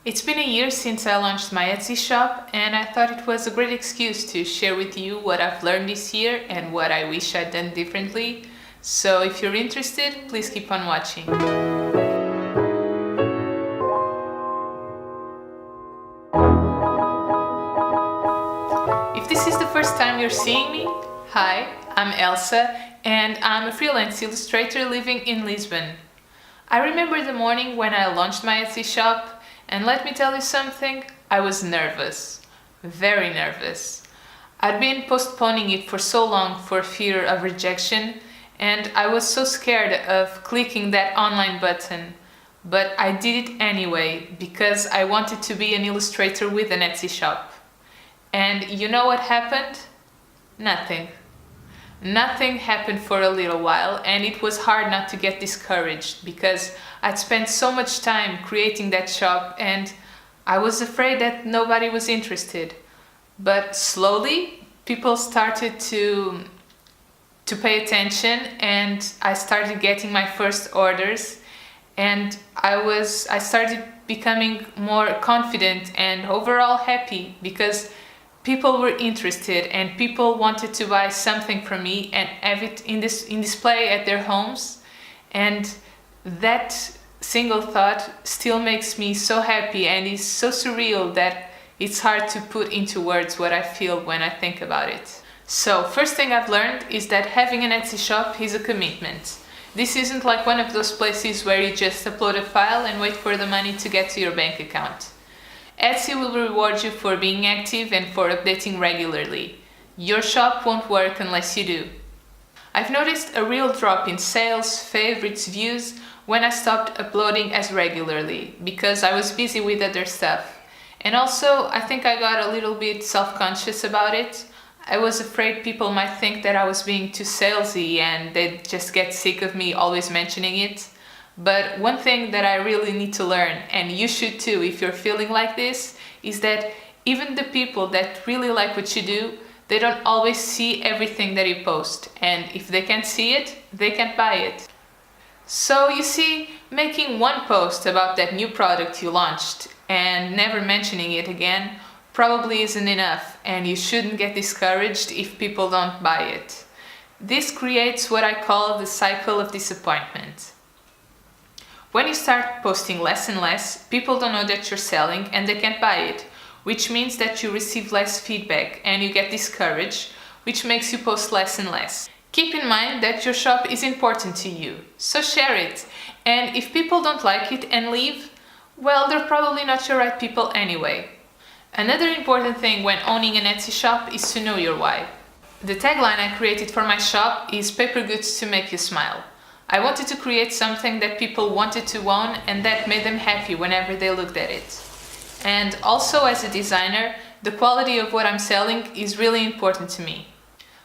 It's been a year since I launched my Etsy shop, and I thought it was a great excuse to share with you what I've learned this year and what I wish I'd done differently. So if you're interested, please keep on watching. If this is the first time you're seeing me, hi, I'm Elsa, and I'm a freelance illustrator living in Lisbon. I remember the morning when I launched my Etsy shop, and let me tell you something, I was nervous, very nervous. I'd been postponing it for so long for fear of rejection, and I was so scared of clicking that online button. But I did it anyway, because I wanted to be an illustrator with an Etsy shop. And you know what happened? Nothing. Nothing happened for a little while, and it was hard not to get discouraged because I'd spent so much time creating that shop and I was afraid that nobody was interested. But slowly people started to pay attention, and I started getting my first orders, and I started becoming more confident and overall happy because people were interested and people wanted to buy something from me and have it in display at their homes. And that single thought still makes me so happy and is so surreal that it's hard to put into words what I feel when I think about it. So first thing I've learned is that having an Etsy shop is a commitment. This isn't like one of those places where you just upload a file and wait for the money to get to your bank account. Etsy will reward you for being active and for updating regularly. Your shop won't work unless you do. I've noticed a real drop in sales, favorites, views when I stopped uploading as regularly because I was busy with other stuff. And also, I think I got a little bit self-conscious about it. I was afraid people might think that I was being too salesy and they'd just get sick of me always mentioning it. But one thing that I really need to learn, and you should too if you're feeling like this, is that even the people that really like what you do, they don't always see everything that you post. And if they can't see it, they can't buy it. So you see, making one post about that new product you launched and never mentioning it again probably isn't enough, and you shouldn't get discouraged if people don't buy it. This creates what I call the cycle of disappointment. When you start posting less and less, people don't know that you're selling and they can't buy it, which means that you receive less feedback and you get discouraged, which makes you post less and less. Keep in mind that your shop is important to you, so share it. And if people don't like it and leave, well, they're probably not your right people anyway. Another important thing when owning an Etsy shop is to know your why. The tagline I created for my shop is "Paper goods to make you smile." I wanted to create something that people wanted to own and that made them happy whenever they looked at it. And also, as a designer, the quality of what I'm selling is really important to me.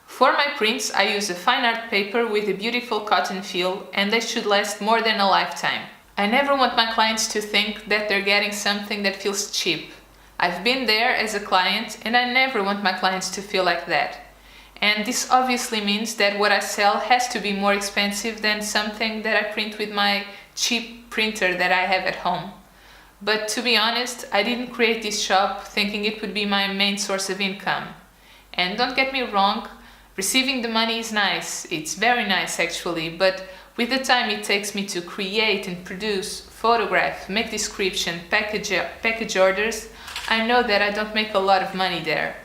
For my prints, I use a fine art paper with a beautiful cotton feel, and they should last more than a lifetime. I never want my clients to think that they're getting something that feels cheap. I've been there as a client, and I never want my clients to feel like that. And this obviously means that what I sell has to be more expensive than something that I print with my cheap printer that I have at home. But to be honest, I didn't create this shop thinking it would be my main source of income. And don't get me wrong, receiving the money is nice, it's very nice actually, but with the time it takes me to create and produce, photograph, make description, package orders, I know that I don't make a lot of money there.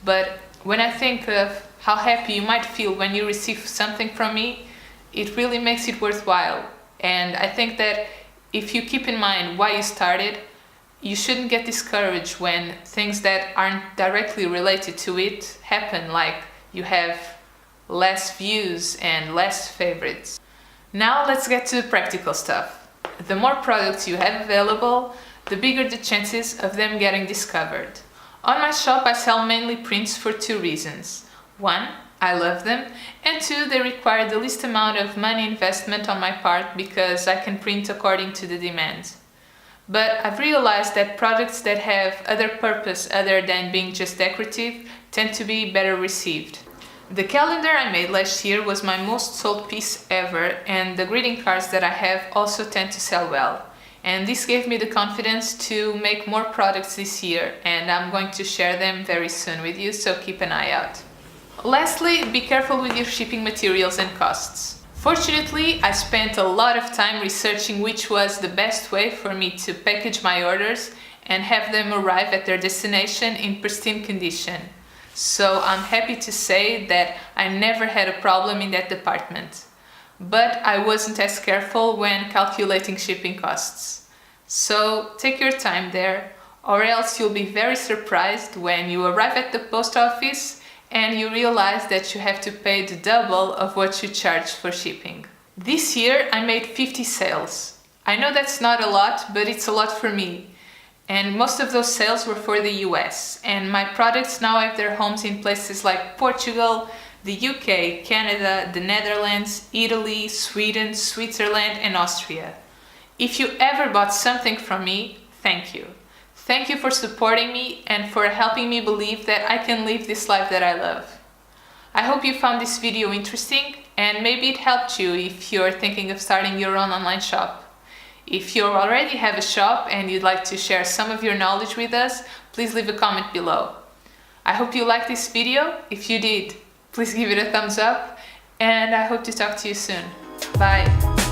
But when I think of how happy you might feel when you receive something from me, it really makes it worthwhile. And I think that if you keep in mind why you started, you shouldn't get discouraged when things that aren't directly related to it happen, like you have less views and less favorites. Now let's get to the practical stuff. The more products you have available, the bigger the chances of them getting discovered. On my shop, I sell mainly prints for two reasons. One, I love them, and two, they require the least amount of money investment on my part because I can print according to the demand. But I've realized that products that have other purpose other than being just decorative tend to be better received. The calendar I made last year was my most sold piece ever, and the greeting cards that I have also tend to sell well. and this gave me the confidence to make more products this year, and I'm going to share them very soon with you, so keep an eye out. Lastly, be careful with your shipping materials and costs. Fortunately, I spent a lot of time researching which was the best way for me to package my orders and have them arrive at their destination in pristine condition. So I'm happy to say that I never had a problem in that department. But I wasn't as careful when calculating shipping costs. So take your time there, or else you'll be very surprised when you arrive at the post office and you realize that you have to pay the double of what you charge for shipping. This year I made 50 sales. I know that's not a lot, but it's a lot for me. And most of those sales were for the US, and my products now have their homes in places like Portugal, the UK, Canada, the Netherlands, Italy, Sweden, Switzerland, and Austria. If you ever bought something from me, thank you. Thank you for supporting me and for helping me believe that I can live this life that I love. I hope you found this video interesting, and maybe it helped you if you're thinking of starting your own online shop. If you already have a shop and you'd like to share some of your knowledge with us, please leave a comment below. I hope you liked this video. If you did, please give it a thumbs up, and I hope to talk to you soon. Bye!